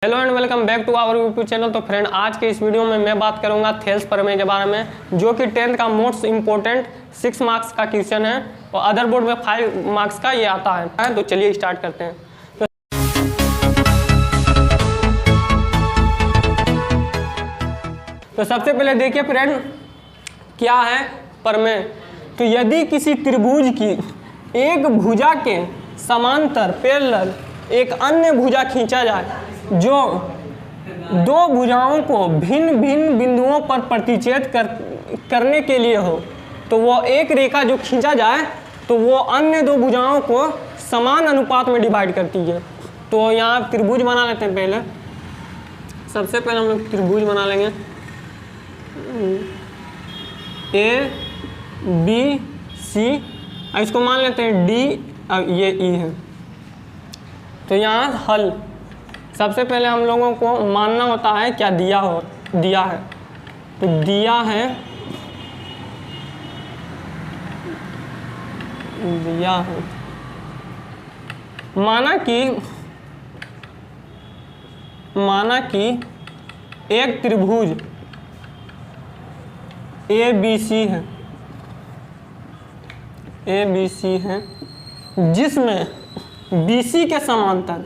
Hello and welcome back to our YouTube channel. तो friend, आज के इस वीडियो में मैं बात करूंगा थेल्स प्रमेय के बारे में, जो कि 10th का मोस्ट इंपॉर्टेंट 6 मार्क्स का क्वेश्चन है और अदर बोर्ड में 5 मार्क्स का ये आता है। तो चलिए स्टार्ट करते हैं। तो सबसे पहले देखिए फ्रेंड, क्या है प्रमेय। तो यदि किसी त्रिभुज की एक भुजा के समांतर पैरेलल एक अन्य भुजा खींचा जाए जो दो भुजाओं को भिन्न भिन्न बिंदुओं पर प्रतिच्छेद करने के लिए हो, तो वो एक रेखा जो खींचा जाए तो वो अन्य दो भुजाओं को समान अनुपात में डिवाइड करती है। तो यहाँ त्रिभुज बना लेते हैं। पहले सबसे पहले हम लोग त्रिभुज बना लेंगे ए बी सी, इसको मान लेते हैं डी, ये ई है। तो यहाँ हल सबसे पहले हम लोगों को मानना होता है क्या दिया है। तो दिया है माना कि एक त्रिभुज ए बी सी है जिसमें BC के समांतर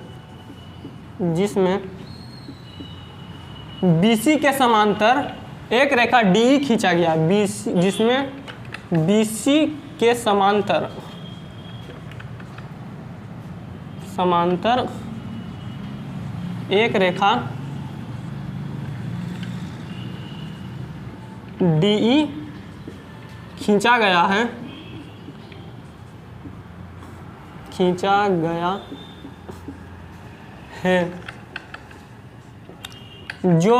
एक रेखा DE खींचा गया, जिसमें BC के समांतर एक रेखा DE खींचा गया है जो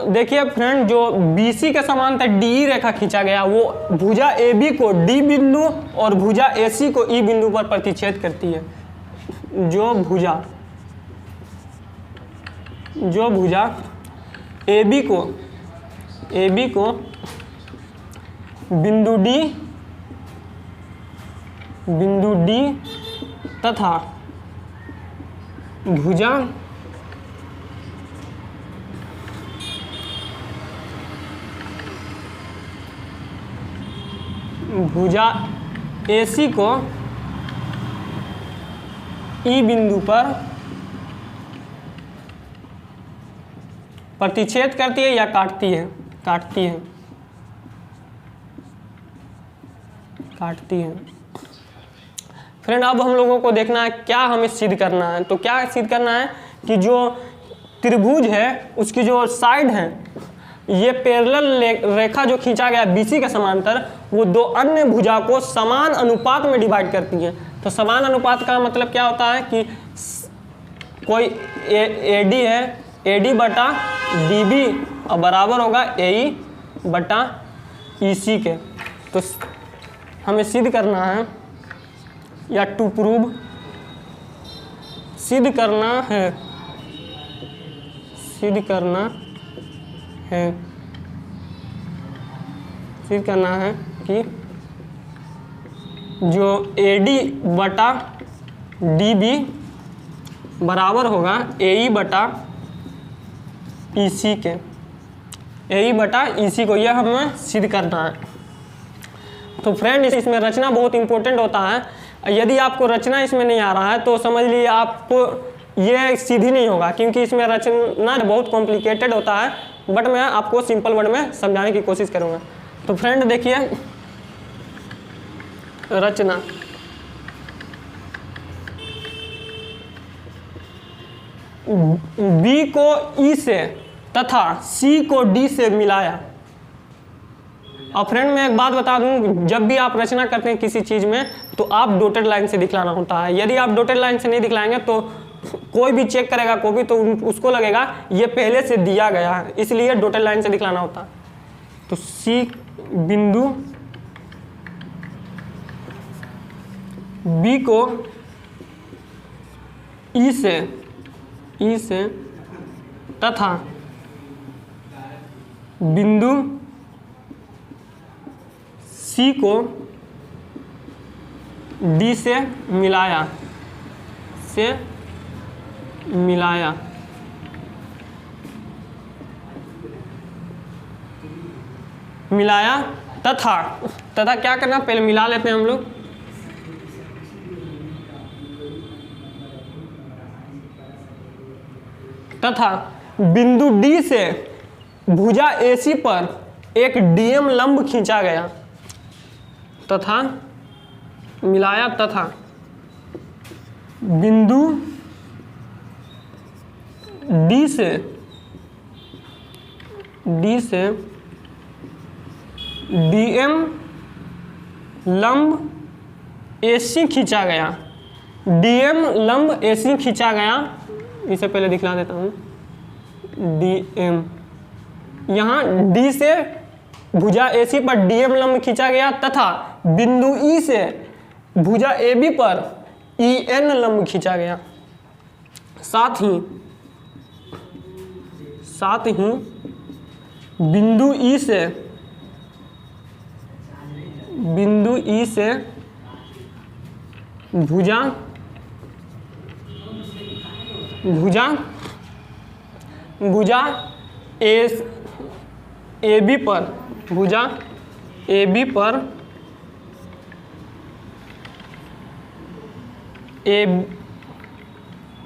देखिए फ्रेंड, जो BC के समांतर DE रेखा खींचा गया वो भुजा AB को D बिंदु और भुजा AC को E बिंदु पर प्रतिच्छेद करती है। जो भुजा AB को बिंदु D तथा भुजा AC को E बिंदु पर प्रतिच्छेद करती है या काटती है। फ्रेंड, अब हम लोगों को देखना है क्या हमें सिद्ध करना है। तो क्या सिद्ध करना है कि जो त्रिभुज है उसकी जो साइड है, ये पैरेलल रेखा जो खींचा गया BC के समांतर, वो दो अन्य भुजा को समान अनुपात में डिवाइड करती है। तो समान अनुपात का मतलब क्या होता है कि कोई AD है, AD बटा DB और बराबर होगा AE बटा EC के। तो हमें सिद्ध करना है या टू प्रूव सिद्ध करना है कि जो AD बटा DB बराबर होगा AE बटा EC के। AE बटा EC को, यह हमें सिद्ध करना है। तो फ्रेंड, इसमें रचना बहुत इंपॉर्टेंट होता है। यदि आपको रचना इसमें नहीं आ रहा है तो समझ लीजिए आपको ये सीधी नहीं होगा, क्योंकि इसमें रचना बहुत कॉम्प्लिकेटेड होता है। बट मैं आपको सिंपल वर्ड में समझाने की कोशिश करूँगा। तो फ्रेंड देखिए, रचना B को E से तथा C को D से मिलाया। और फ्रेंड, मैं एक बात बता दूं, जब भी आप रचना करते हैं किसी चीज़ में तो आप डॉटेड लाइन से दिखलाना होता है। यदि आप डॉटेड लाइन से नहीं दिखलाएंगे तो कोई भी चेक करेगा तो उसको लगेगा ये पहले से दिया गया है, इसलिए डॉटेड लाइन से दिखलाना होता है। तो C बिंदु B को E से तथा बिंदु C को डी से मिलाया, तथा क्या करना, पहले मिला लेते हैं हम लोग। तथा बिंदु डी से भुजा AC पर एक DM लंब खींचा गया, तथा मिलाया, तथा बिंदु डी से DM लंब AC खींचा गया, DM लंब AC खींचा गया। इसे पहले दिखला देता हूँ, DM, यहाँ D से भुजा AC पर DM लंब खींचा गया, तथा बिंदु E से भुजा AB पर EN लंब खींचा गया। साथ ही बिंदु E से भुजा AB पर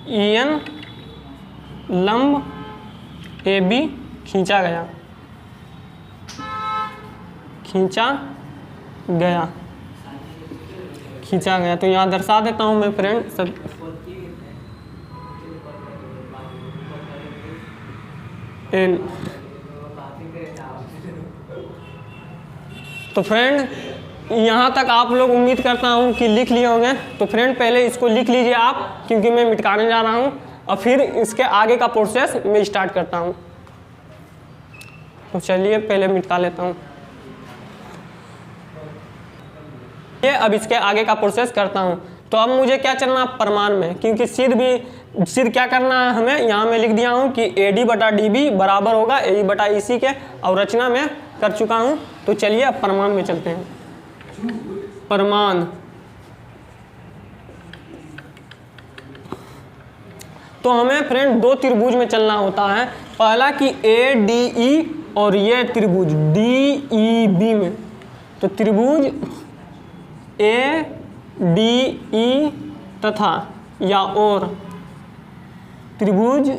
EN लंब AB खींचा गया। तो यहाँ दर्शा देता हूँ मैं फ्रेंड सब। तो फ्रेंड यहाँ तक आप लोग उम्मीद करता हूँ कि लिख लिए होंगे। तो फ्रेंड पहले इसको लिख लीजिए आप, क्योंकि मैं मिटाने जा रहा हूँ, और फिर इसके आगे का प्रोसेस मैं स्टार्ट करता हूँ। तो चलिए पहले मिटा लेता हूँ ये, अब इसके आगे का प्रोसेस करता हूँ। तो अब मुझे क्या चलना, प्रमाण में, क्योंकि सिद्ध क्या करना है हमें। यहाँ मैं लिख दिया हूँ कि AD बटा DB बराबर होगा AE बटा EC के, और रचना में कर चुका हूँ। तो चलिए अब प्रमाण में चलते हैं। प्रमाण, तो हमें फ्रेंड दो त्रिभुज में चलना होता है। पहला कि ADE और ये त्रिभुज DEB में। तो त्रिभुज ADE तथा या और त्रिभुज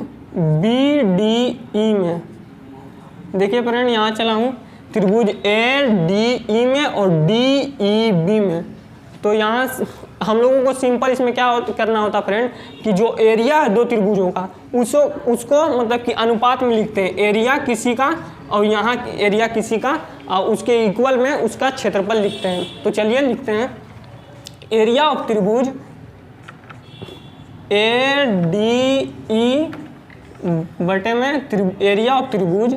BDE में। देखिए फ्रेंड यहाँ चला हूँ त्रिभुज ADE में और DEB में। तो यहाँ हम लोगों को सिंपल इसमें क्या करना होता फ्रेंड कि जो एरिया है दो त्रिभुजों का उसको मतलब कि अनुपात में लिखते हैं। एरिया किसी का और यहाँ एरिया किसी का, और उसके इक्वल में उसका क्षेत्रफल लिखते हैं। तो चलिए लिखते हैं एरिया ऑफ त्रिभुज ADE बटे में एरिया ऑफ त्रिभुज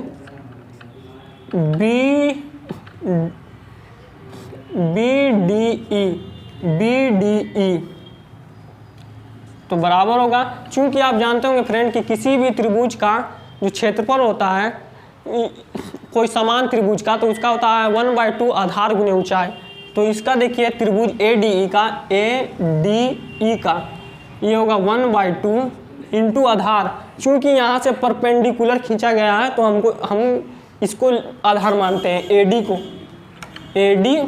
BDE तो बराबर होगा। चूंकि आप जानते होंगे फ्रेंड कि किसी भी त्रिभुज का जो क्षेत्रफल होता है कोई समान त्रिभुज का, तो उसका होता है 1/2 आधार गुने ऊंचाई। तो इसका देखिए त्रिभुज ADE का ये होगा 1/2 इंटू आधार। चूंकि यहाँ से परपेंडिकुलर खींचा गया है तो हम इसको आधार मानते हैं AD को, AD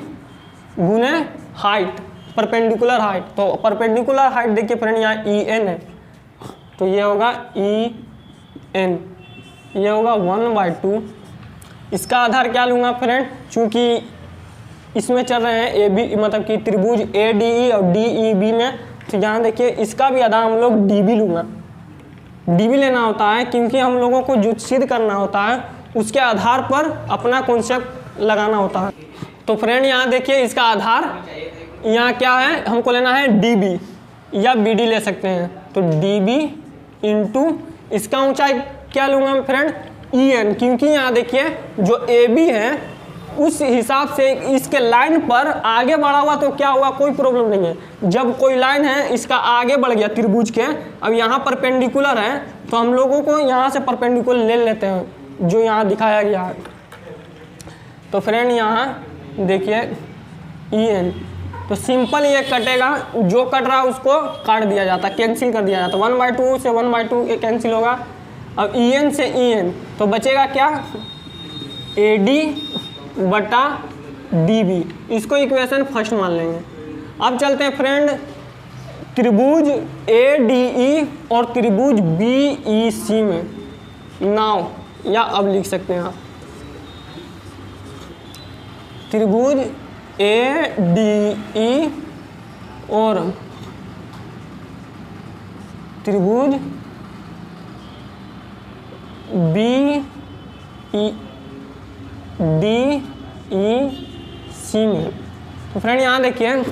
गुने हाइट, परपेंडिकुलर हाइट। तो परपेंडिकुलर हाइट देखिए फ्रेंड यहाँ EN है, तो ये होगा EN, ये होगा 1/2। इसका आधार क्या लूँगा फ्रेंड, चूँकि इसमें चल रहे हैं AB मतलब कि त्रिभुज ADE और DEB में, तो यहाँ देखिए इसका भी आधार हम लोग DB लूँगा। DB लेना होता है क्योंकि हम लोगों को जो सिद्ध करना होता है उसके आधार पर अपना कॉन्सेप्ट लगाना होता है। तो फ्रेंड यहाँ देखिए इसका आधार यहाँ क्या है, हमको लेना है DB या BD ले सकते हैं। तो DB इंटू इसका ऊंचाई क्या लूँगा फ्रेंड EN, क्योंकि यहाँ देखिए जो AB है उस हिसाब से इसके लाइन पर आगे बढ़ा हुआ तो क्या हुआ, कोई प्रॉब्लम नहीं है। जब कोई लाइन है इसका आगे बढ़ गया त्रिभुज के, अब यहाँ परपेंडिकुलर है तो हम लोगों को यहाँ से परपेंडिकुलर ले लेते हैं जो यहाँ दिखाया गया है। तो फ्रेंड यहाँ देखिए EN तो सिंपल ये कटेगा, जो कट रहा है उसको काट दिया जाता, कैंसिल कर दिया जाता। 1/2 से 1/2 ये कैंसिल होगा। अब EN से EN तो बचेगा क्या, AD बटा DB। इसको इक्वेशन फर्स्ट मान लेंगे। अब चलते हैं फ्रेंड त्रिभुज ADE और त्रिभुज BEC में। नाउ या अब लिख सकते हैं आप त्रिभुज ADE और त्रिभुज BEDEC में। तो फ्रेंड यहाँ देखिए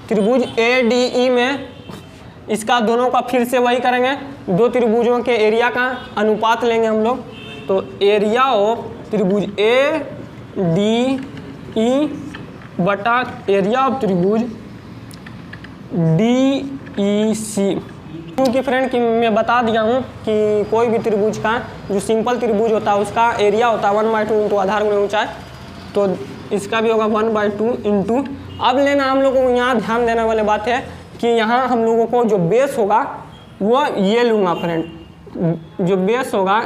त्रिभुज ADE में इसका दोनों का फिर से वही करेंगे, दो त्रिभुजों के एरिया का अनुपात लेंगे हम लोग। तो एरिया ऑफ त्रिभुज ADE बटा एरिया ऑफ त्रिभुज DEC। क्योंकि फ्रेंड कि मैं बता दिया हूँ कि कोई भी त्रिभुज का जो सिंपल त्रिभुज होता है उसका एरिया होता है 1/2 इंटू आधार गुणा ऊंचाई, तो इसका भी होगा 1/2 इंटू। अब लेना हम लोगों को यहाँ ध्यान देने वाली बात है कि यहाँ हम लोगों को जो बेस होगा वो ये लूँगा फ्रेंड, जो बेस होगा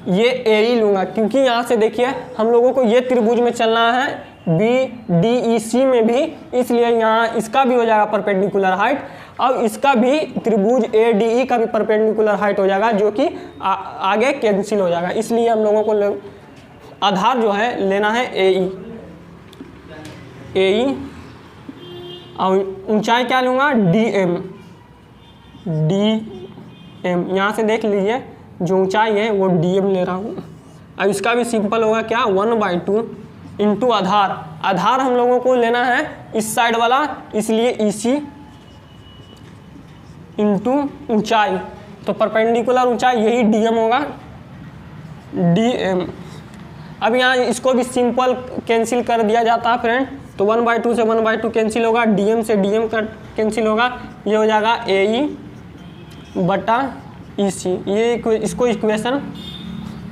ये AE लूँगा, क्योंकि यहाँ से देखिए हम लोगों को ये त्रिभुज में चलना है BDEC में भी, इसलिए यहाँ इसका भी हो जाएगा परपेंडिकुलर हाइट। अब इसका भी त्रिभुज ADE का भी परपेंडिकुलर हाइट हो जाएगा, जो कि आगे कैंसिल हो जाएगा। इसलिए हम लोगों को आधार जो है लेना है AE और ऊंचाई क्या लूँगा DM। यहाँ से देख लीजिए जो ऊंचाई है वो DM ले रहा हूँ। अब इसका भी सिंपल होगा क्या 1/2 इंटू आधार। आधार हम लोगों को लेना है इस साइड वाला, इसलिए EC इंटू ऊंचाई, तो परपेंडिकुलर ऊंचाई यही DM होगा DM। अब यहाँ इसको भी सिंपल कैंसिल कर दिया जाता है फ्रेंड, तो 1/2 से 1/2 कैंसिल होगा, DM से DM का कैंसिल होगा, ये हो जाएगा AE बटा EC। ये इसको इक्वेशन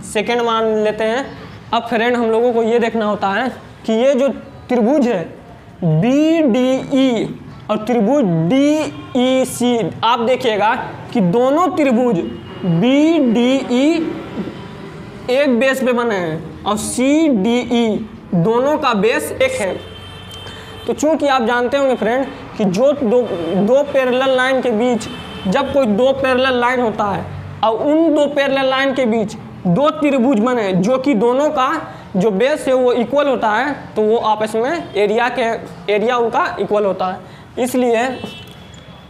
सेकेंड मान लेते हैं। अब फ्रेंड हम लोगों को ये देखना होता है कि ये जो त्रिभुज है BDE और त्रिभुज DEC, आप देखिएगा कि दोनों त्रिभुज BDE एक बेस पे बने हैं और CDE दोनों का बेस एक है। तो चूंकि आप जानते होंगे फ्रेंड कि जो दो पैरेलल लाइन के बीच, जब कोई दो पैरेलल लाइन होता है और उन दो पैरेलल लाइन के बीच दो त्रिभुज बने जो कि दोनों का जो बेस है वो इक्वल होता है, तो वो आपस में एरिया उनका इक्वल होता है। इसलिए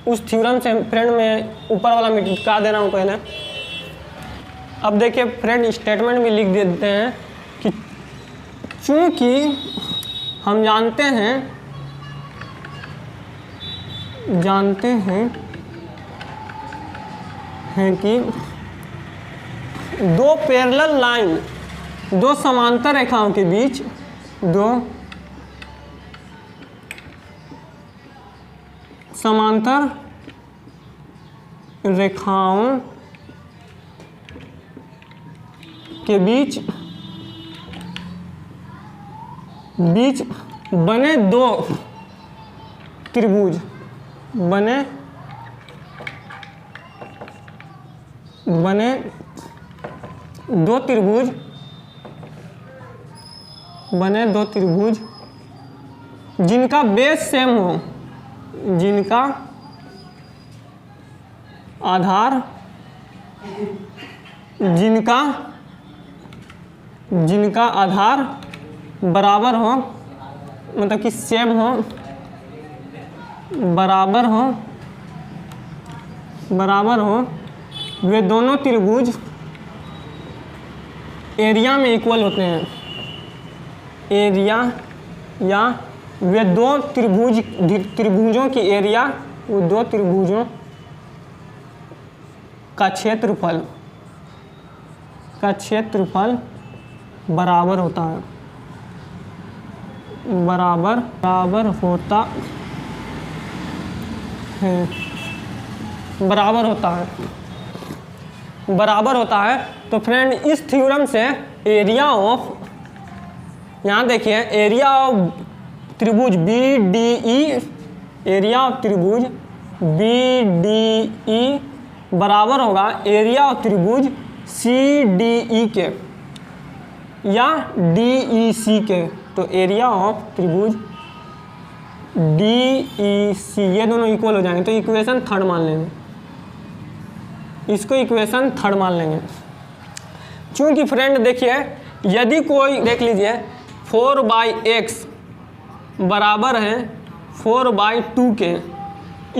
उस थ्योरम से फ्रेंड मैं ऊपर वाला मिटा दे रहा हूँ पहले। अब देखिए फ्रेंड स्टेटमेंट में लिख देते हैं कि चूँकि हम जानते हैं कि दो पैरेलल लाइन, दो समांतर रेखाओं के बीच, दो समांतर रेखाओं के बीच बने दो त्रिभुज बने दो त्रिभुज जिनका बेस सेम हो, जिनका आधार बराबर हो, मतलब कि सेम हो, बराबर हो, वे दोनों त्रिभुज एरिया में इक्वल होते हैं। एरिया या वे दो त्रिभुजों की एरिया, वो दो त्रिभुजों का क्षेत्रफल बराबर होता है, बराबर होता है। तो फ्रेंड इस थ्योरम से एरिया ऑफ, यहाँ देखिए एरिया ऑफ त्रिभुज BDE एरिया ऑफ त्रिभुज BDE बराबर होगा एरिया ऑफ त्रिभुज CDE के या DEC के। तो एरिया ऑफ त्रिभुज DEC ये दोनों इक्वल हो जाएंगे, तो इक्वेशन थर्ड मान लेंगे, इसको इक्वेशन थर्ड मान लेंगे। क्योंकि फ्रेंड देखिए, यदि कोई देख लीजिए 4/x बराबर है 4/2 के,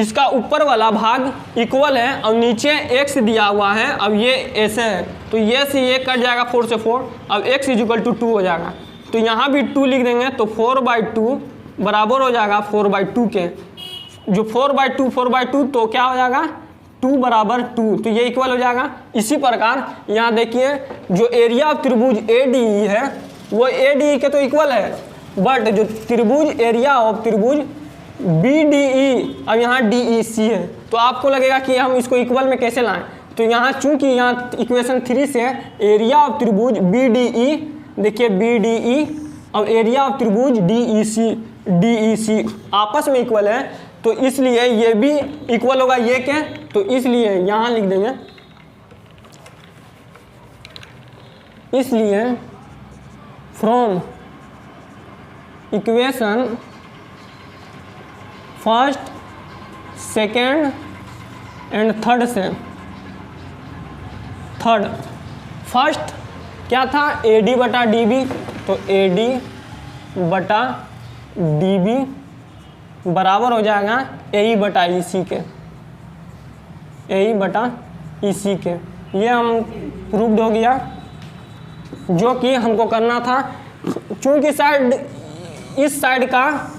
इसका ऊपर वाला भाग इक्वल है और नीचे x दिया हुआ है, अब ये ऐसे है तो ये से ये कट जाएगा 4 से 4, अब x = 2 हो जाएगा। तो यहाँ भी 2 लिख देंगे, तो 4/2 बराबर हो जाएगा 4/2 के। जो 4/2 तो क्या हो जाएगा 2 बराबर 2, तो ये इक्वल हो जाएगा। इसी प्रकार यहाँ देखिए जो एरिया ऑफ त्रिभुज ADE है वो ADE के तो इक्वल है, बट जो त्रिभुज एरिया ऑफ त्रिभुज BDE अब यहाँ DEC है, तो आपको लगेगा कि हम इसको इक्वल में कैसे लाएं। तो यहाँ चूंकि यहाँ इक्वेशन 3 से एरिया ऑफ त्रिभुज BDE, देखिए BDE अब एरिया ऑफ त्रिभुज DEC आपस में इक्वल है, तो इसलिए ये भी इक्वल होगा ये के, तो इसलिए यहाँ लिख देंगे, इसलिए from equation first, second and third से, थर्ड फर्स्ट क्या था AD/DB, तो AD/DB बराबर हो जाएगा AE/EC के, AE/EC के। ये हम प्रूव्ड हो गया जो कि हमको करना था। क्योंकि साइड इस साइड का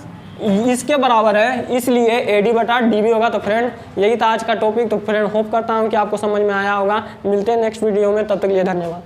इसके बराबर है, इसलिए AD/DB होगा। तो फ्रेंड यही था आज का टॉपिक। तो फ्रेंड होप करता हूँ कि आपको समझ में आया होगा। मिलते हैं नेक्स्ट वीडियो में, तब तक के लिए धन्यवाद।